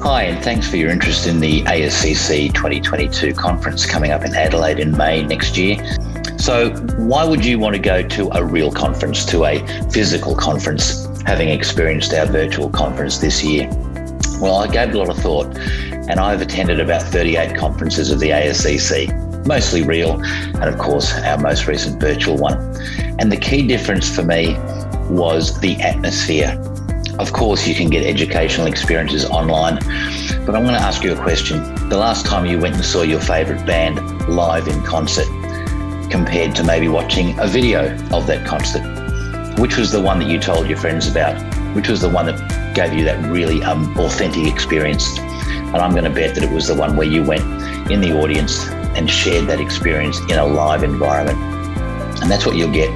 Hi, and thanks for your interest in the ASCC 2022 conference coming up in Adelaide in May next year. So why would you want to go to a real conference, to a physical conference, having experienced our virtual conference this year? Well, I gave it a lot of thought, and I've attended about 38 conferences of the ASCC, mostly real, and of course, our most recent virtual one. And the key difference for me was the atmosphere. Of course, you can get educational experiences online, but I'm going to ask you a question. The last time you went and saw your favourite band live in concert, compared to maybe watching a video of that concert, which was the one that you told your friends about? Which was the one that gave you that really authentic experience? And I'm going to bet that it was the one where you went in the audience and shared that experience in a live environment. And that's what you'll get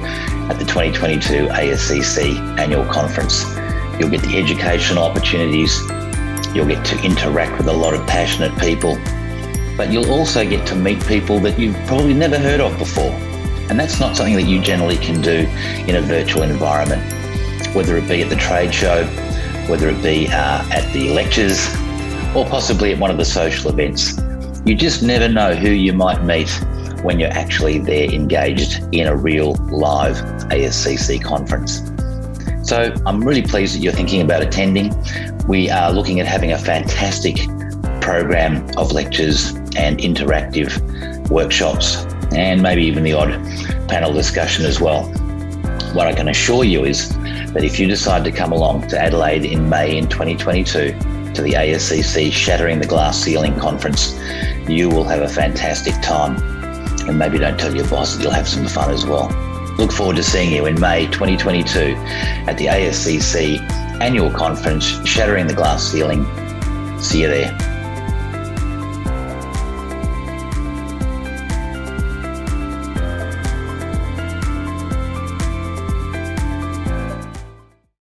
at the 2022 ASCC annual conference. You'll get the educational opportunities, you'll get to interact with a lot of passionate people, but you'll also get to meet people that you've probably never heard of before. And that's not something that you generally can do in a virtual environment, whether it be at the trade show, whether it be at the lectures, or possibly at one of the social events. You just never know who you might meet when you're actually there engaged in a real live ASCC conference. So I'm really pleased that you're thinking about attending. We are looking at having a fantastic program of lectures and interactive workshops, and maybe even the odd panel discussion as well. What I can assure you is that if you decide to come along to Adelaide in May in 2022 to the ASCC Shattering the Glass Ceiling Conference, you will have a fantastic time. And maybe don't tell your boss that you'll have some fun as well. Look forward to seeing you in May 2022 at the ASCC Annual Conference Shattering the Glass Ceiling. See you there.